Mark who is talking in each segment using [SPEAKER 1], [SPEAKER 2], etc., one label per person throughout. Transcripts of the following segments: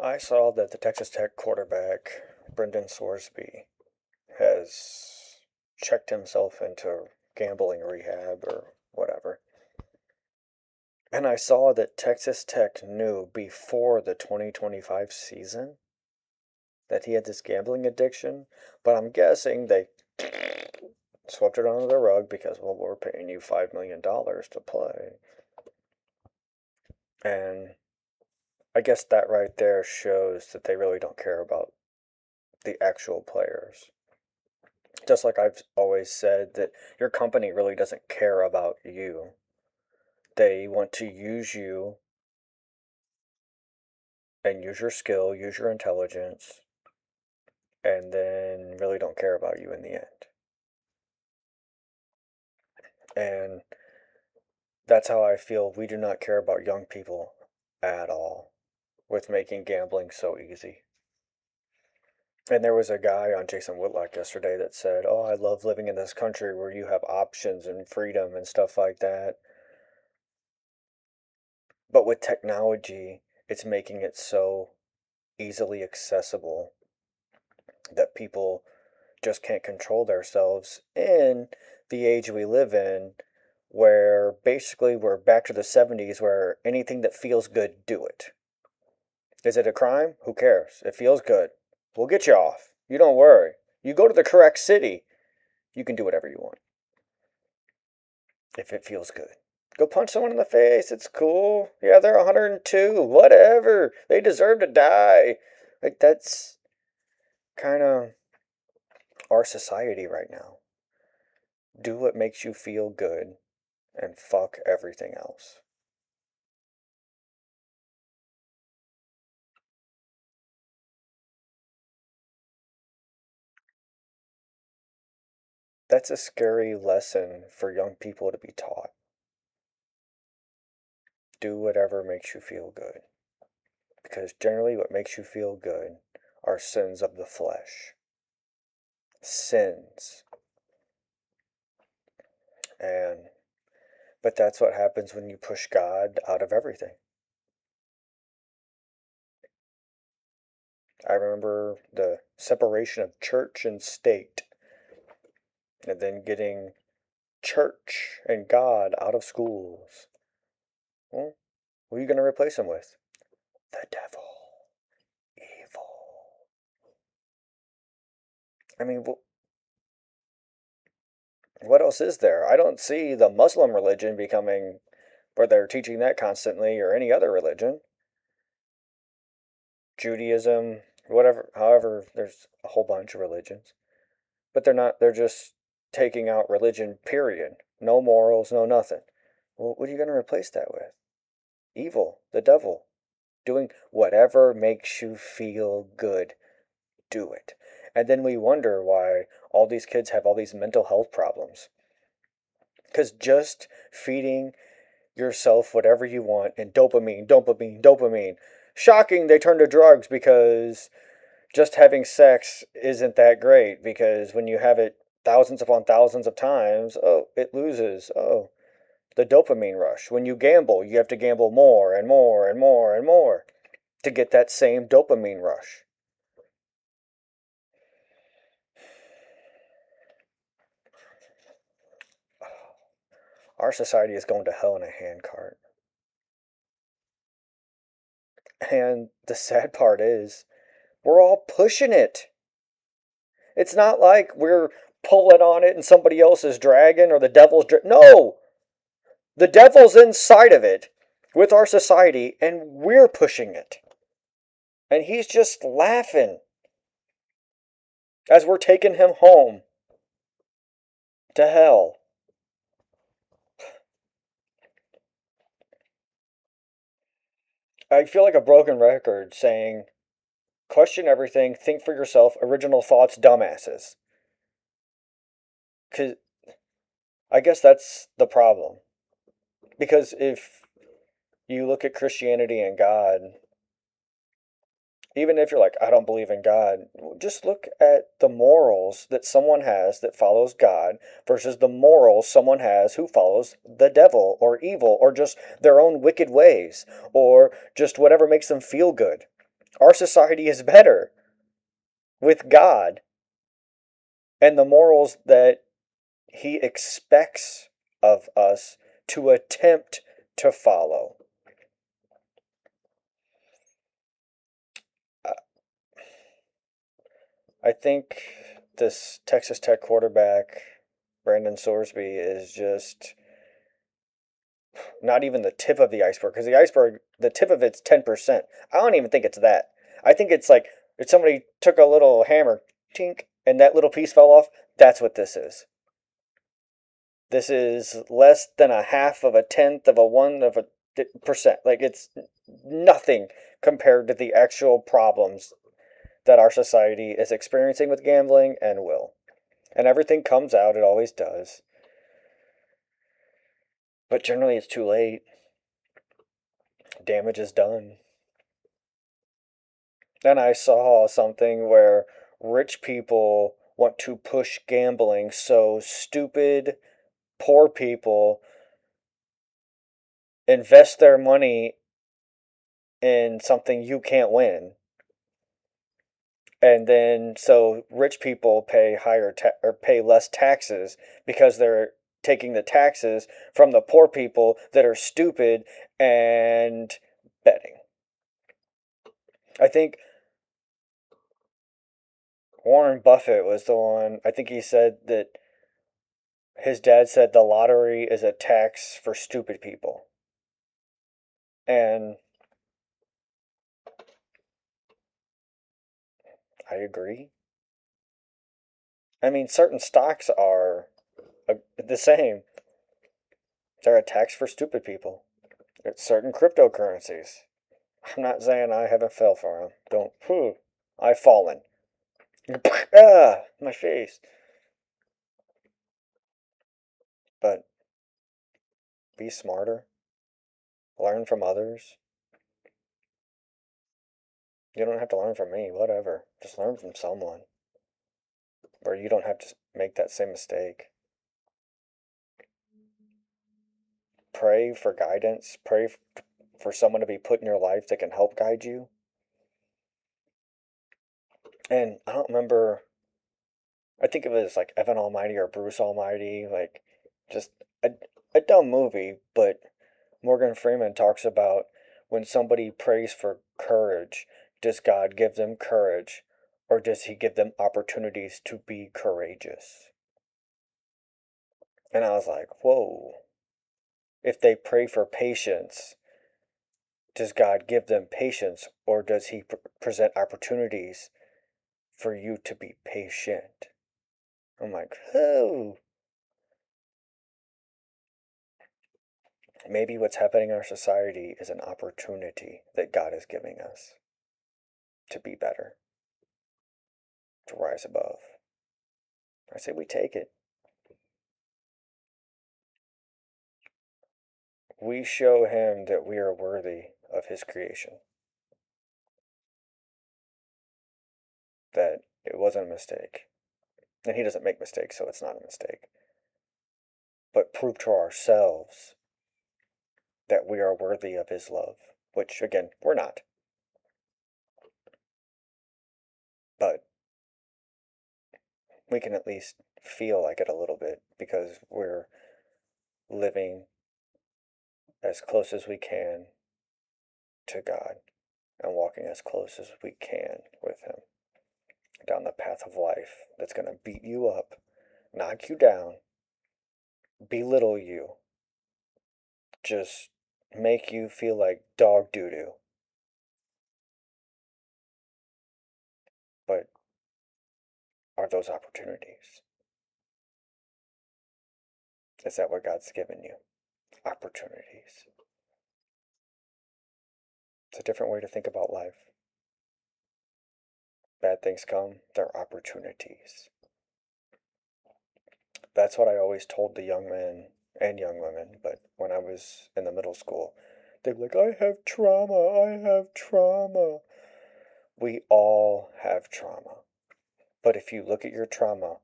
[SPEAKER 1] I saw that the Texas Tech quarterback, Brendan Sorsby, has checked himself into gambling rehab or whatever. And I saw that Texas Tech knew before the 2025 season that he had this gambling addiction, but I'm guessing they swept it under the rug because, well, we're paying you $5 million to play. And I guess that right there shows that they really don't care about the actual players. Just like I've always said, that your company really doesn't care about you. They want to use you and use your skill, use your intelligence, and then really don't care about you in the end. And that's how I feel we do not care about young people at all with making gambling so easy. And there was a guy on Jason Whitlock yesterday that said, "Oh, I love living in this country where you have options and freedom and stuff like that." But with technology, it's making it so easily accessible that people just can't control themselves in the age we live in, where basically we're back to the 70s where anything that feels good, do it. Is it a crime? Who cares? It feels good. We'll get you off. You don't worry. You go to the correct city, you can do whatever you want if it feels good. Go punch someone in the face. It's cool. Yeah, they're 102. Whatever. They deserve to die. Like, that's kind of our society right now. Do what makes you feel good and fuck everything else. That's a scary lesson for young people to be taught. Do whatever makes you feel good. Because generally, what makes you feel good are sins of the flesh. Sins. And but that's what happens when you push God out of everything. I remember the separation of church and state, and then getting church and God out of schools. Well, what are you going to replace him with? The devil. Evil. I mean, what else is there? I don't see the Muslim religion becoming where they're teaching that constantly, or any other religion. Judaism, whatever, however, there's a whole bunch of religions. But they're just taking out religion, period. No morals, no nothing. Well, what are you going to replace that with? Evil, the devil. Doing whatever makes you feel good. Do it. And then we wonder why all these kids have all these mental health problems. Because just feeding yourself whatever you want and dopamine, dopamine, dopamine. Shocking they turn to drugs because just having sex isn't that great, because when you have it thousands upon thousands of times, oh, it loses. Oh, the dopamine rush. When you gamble, you have to gamble more and more and more and more to get that same dopamine rush. Our society is going to hell in a handcart. And the sad part is, we're all pushing it. It's not like we're pulling on it and somebody else is dragging, or the devil's no! The devil's inside of it with our society, and we're pushing it. And he's just laughing as we're taking him home to hell. I feel like a broken record saying, question everything, think for yourself, original thoughts, dumbasses. Because I guess that's the problem. Because if you look at Christianity and God, even if you're like, I don't believe in God, just look at the morals that someone has that follows God versus the morals someone has who follows the devil or evil or just their own wicked ways or just whatever makes them feel good. Our society is better with God and the morals that He expects of us to attempt to follow. Uh, I think this Texas Tech quarterback, Brendan Sorsby, is just not even the tip of the iceberg, because the iceberg, the tip of it's 10%. I don't even think it's that. I think it's like if somebody took a little hammer, tink, and that little piece fell off. That's what this is. This is less than a half of a tenth of a one of a percent. Like it's nothing compared to the actual problems that our society is experiencing with gambling and will. And everything comes out, it always does. But generally, it's too late. Damage is done. Then I saw something where rich people want to push gambling so stupid, poor people invest their money in something you can't win. And then so rich people pay or pay less taxes because they're taking the taxes from the poor people that are stupid and betting. I think Warren Buffett was the one. I think he said that his dad said the lottery is a tax for stupid people. And I agree. I mean, certain stocks are the same. They're a tax for stupid people. It's certain cryptocurrencies. I'm not saying I haven't fell for them. Don't. I've fallen. Ah, my face. But be smarter. Learn from others. You don't have to learn from me. Whatever. Just learn from someone. Where you don't have to make that same mistake. Pray for guidance. Pray for someone to be put in your life that can help guide you. And I don't remember. I think it was like Evan Almighty or Bruce Almighty. Like, just a dumb movie, but Morgan Freeman talks about when somebody prays for courage, does God give them courage or does He give them opportunities to be courageous? And I was like, whoa. If they pray for patience, does God give them patience or does He present opportunities for you to be patient? I'm like, oh. Maybe what's happening in our society is an opportunity that God is giving us to be better, to rise above. I say we take it. We show Him that we are worthy of His creation, that it wasn't a mistake. And He doesn't make mistakes, so it's not a mistake. But prove to ourselves that we are worthy of His love, which, again, we're not. But we can at least feel like it a little bit because we're living as close as we can to God and walking as close as we can with Him down the path of life that's going to beat you up, knock you down, belittle you, just make you feel like dog doo doo. But are those opportunities? Is that what God's given you? Opportunities. It's a different way to think about life. Bad things come, they're opportunities. That's what I always told the young men and young women, but when I was in the middle school, they'd be like, I have trauma, I have trauma. We all have trauma. But if you look at your trauma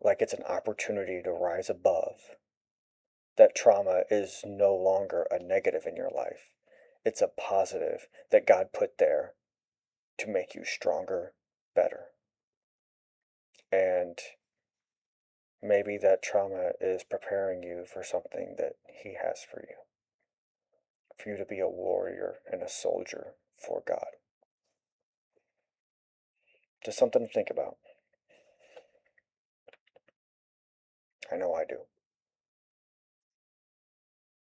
[SPEAKER 1] like it's an opportunity to rise above, that trauma is no longer a negative in your life. It's a positive that God put there to make you stronger, better. And maybe that trauma is preparing you for something that He has for you to be a warrior and a soldier for God. Just something to think about. I know I do.